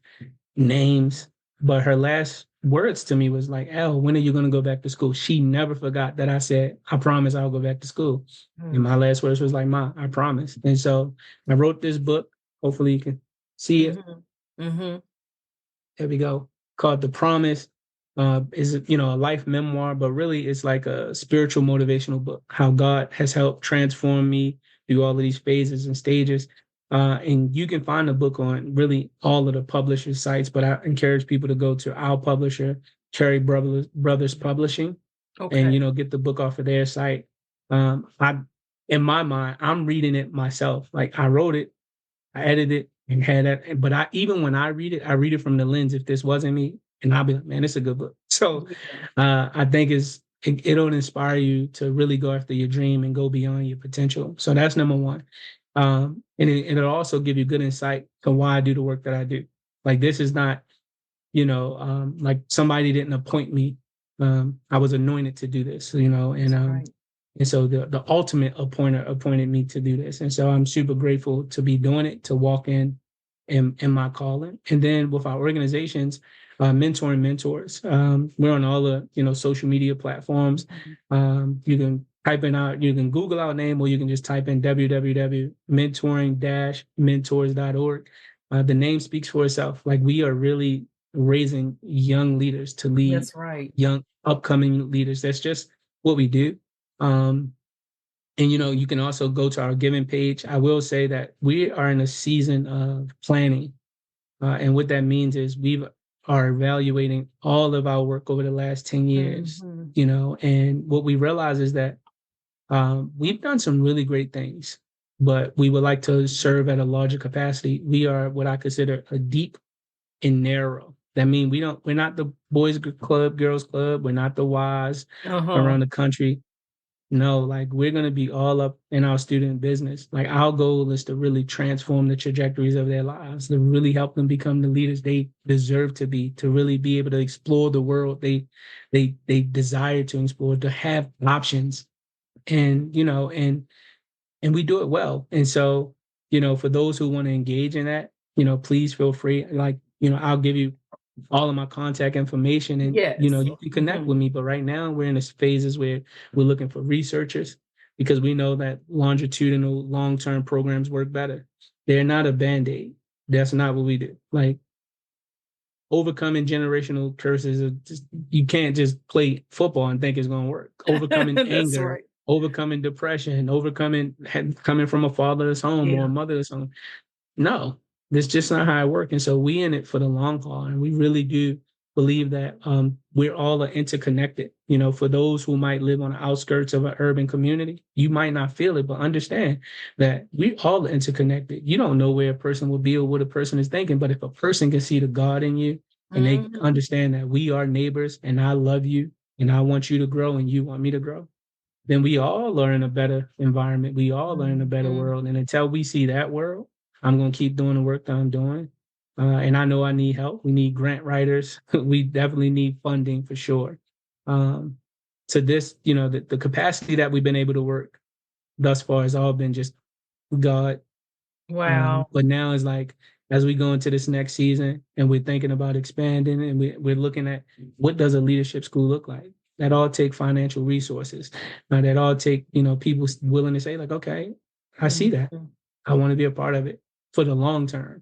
names. But her last words to me was like, "Elle, when are you going to go back to school?" She never forgot that I said, "I promise I'll go back to school." And my last words was like, "Ma, I promise." And so I wrote this book. Hopefully you can see it. Mm-hmm. Mm-hmm. There we go. Called The Promise. Is a life memoir, but really it's like a spiritual motivational book. How God has helped transform me through all of these phases and stages. And you can find the book on really all of the publisher sites, but I encourage people to go to our publisher, Cherry Brothers Publishing, and Okay. get the book off of their site. I, in my mind, I'm reading it myself. Like I wrote it, I edited it and had that. But even when I read it from the lens. If this wasn't me, and I'll be like, man, it's a good book. So Yeah. I think it'll inspire you to really go after your dream and go beyond your potential. So that's number one. And it'll also give you good insight to why I do the work that I do. Like this is not, like somebody didn't appoint me. I was anointed to do this, That's right. and so the ultimate appointer appointed me to do this. And so I'm super grateful to be doing it, to walk in my calling. And then with our organizations, mentoring mentors, we're on all the, social media platforms. You can you can Google our name, or you can just type in www.mentoring-mentors.org. The name speaks for itself. Like we are really raising young leaders to lead That's right. young upcoming leaders. That's just what we do. Um, and you can also go to our giving page. I will say that we are in a season of planning, and what that means is we are evaluating all of our work over the last 10 years. Mm-hmm. And what we realize is that we've done some really great things, but we would like to serve at a larger capacity. We are what I consider a deep and narrow. That means we're not the boys club, girls club. We're not the wise Uh-huh. around the country. No, like we're going to be all up in our student business. Like our goal is to really transform the trajectories of their lives, to really help them become the leaders they deserve to be, to really be able to explore the world they desire to explore, to have options. And and we do it well. And so, for those who want to engage in that, please feel free. Like, I'll give you all of my contact information, and Yes. you can connect Mm-hmm. with me. But right now we're in this phases where we're looking for researchers, because we know that longitudinal long-term programs work better. They're not a band-aid. That's not what we do. Like overcoming generational curses you can't just play football and think it's going to work. Overcoming That's anger, right. overcoming depression, coming from a fatherless home or a Yeah. motherless home. No, that's just not how it works. And so we in it for the long haul, and we really do believe that we're all interconnected. For those who might live on the outskirts of an urban community, you might not feel it, but understand that we all are interconnected. You don't know where a person will be or what a person is thinking, but if a person can see the God in you and they Mm-hmm. understand that we are neighbors and I love you and I want you to grow and you want me to grow, then we all are in a better environment. We all are in a better Mm-hmm. world. And until we see that world, I'm going to keep doing the work that I'm doing. And I know I need help. We need grant writers. We definitely need funding for sure. Um, to this, the capacity that we've been able to work thus far has all been just God. Wow. But now it's like, as we go into this next season and we're thinking about expanding, and we're looking at what does a leadership school look like? That all take financial resources. That all take, people willing to say like, okay, I see that. Mm-hmm. I want to be a part of it for the long term.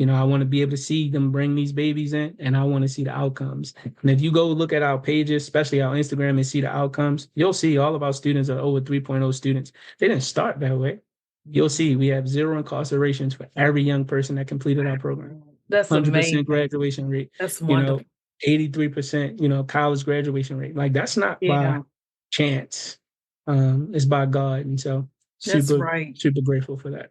I want to be able to see them bring these babies in, and I want to see the outcomes. And if you go look at our pages, especially our Instagram, and see the outcomes, you'll see all of our students are over 3.0 students. They didn't start that way. You'll see we have zero incarcerations for every young person that completed our program. That's 100% amazing. graduation rate, That's you know, wonderful. 83%, college graduation rate. Like that's not by Yeah, chance. It's by God. And so that's super, right. super grateful for that.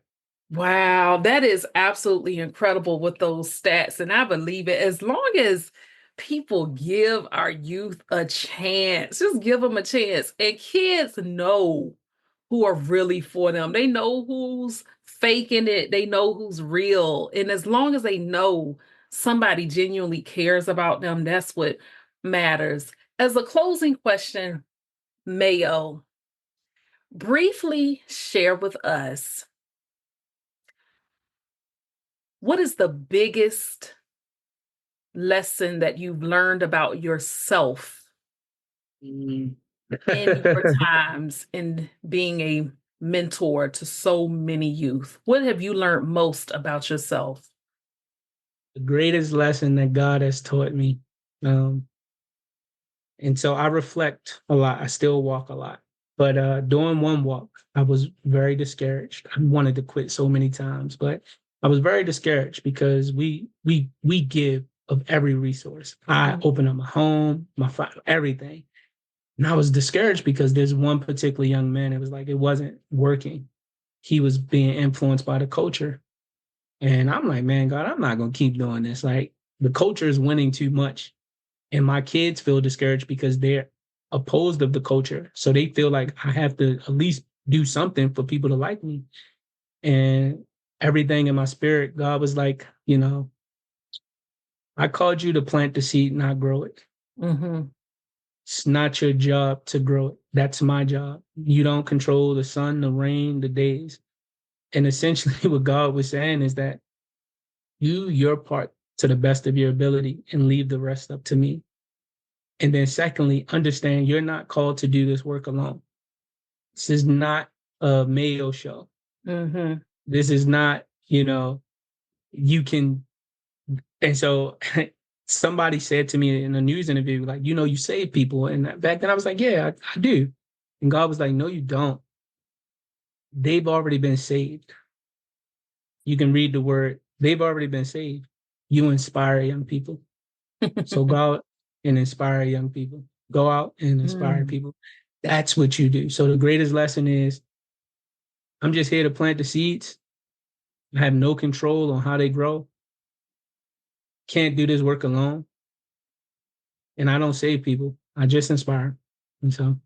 Wow, that is absolutely incredible with those stats. And I believe it. As long as people give our youth a chance, just give them a chance. And kids know who are really for them. They know who's faking it, they know who's real. And as long as they know somebody genuinely cares about them, that's what matters. As a closing question, Mayo, briefly share with us what is the biggest lesson that you've learned about yourself Mm. in your times in being a mentor to so many youth? What have you learned most about yourself? The greatest lesson that God has taught me. Um, and so I reflect a lot. I still walk a lot. But during one walk, I was very discouraged. I wanted to quit so many times, but I was very discouraged because we give of every resource. I open up my home, my everything. And I was discouraged because there's one particular young man, it was like it wasn't working. He was being influenced by the culture. And I'm like, man, God, I'm not gonna keep doing this. Like the culture is winning too much. And my kids feel discouraged because they're opposed of the culture. So they feel like I have to at least do something for people to like me. And everything in my spirit, God was like, I called you to plant the seed, not grow it. Mm-hmm. It's not your job to grow it. That's my job. You don't control the sun, the rain, the days. And essentially what God was saying is that do your part to the best of your ability and leave the rest up to me. And then secondly, understand you're not called to do this work alone. This is not a Mayo show. Mm-hmm. This is not, you can. And so somebody said to me in a news interview, like, you save people. And back then I was like, yeah, I do. And God was like, no, you don't. They've already been saved. You can read the word. They've already been saved. You inspire young people. So go out and inspire young people. Go out and inspire people. That's what you do. So the greatest lesson is I'm just here to plant the seeds. I have no control on how they grow. Can't do this work alone. And I don't save people. I just inspire. And so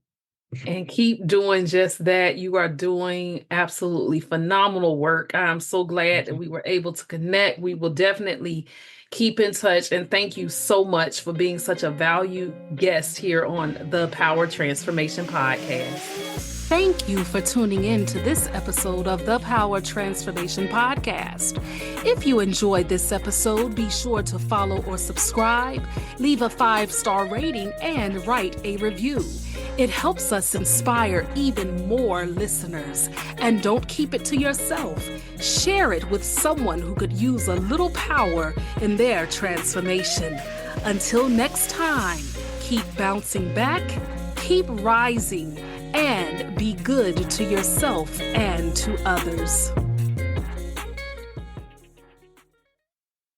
And keep doing just that. You are doing absolutely phenomenal work. I'm so glad that we were able to connect. We will definitely keep in touch. And thank you so much for being such a valued guest here on the Power Transformation Podcast. Thank you for tuning in to this episode of the Power Transformation Podcast. If you enjoyed this episode, be sure to follow or subscribe, leave a 5-star rating, and write a review. It helps us inspire even more listeners. And don't keep it to yourself. Share it with someone who could use a little power in their transformation. Until next time, keep bouncing back, keep rising, and be good to yourself and to others.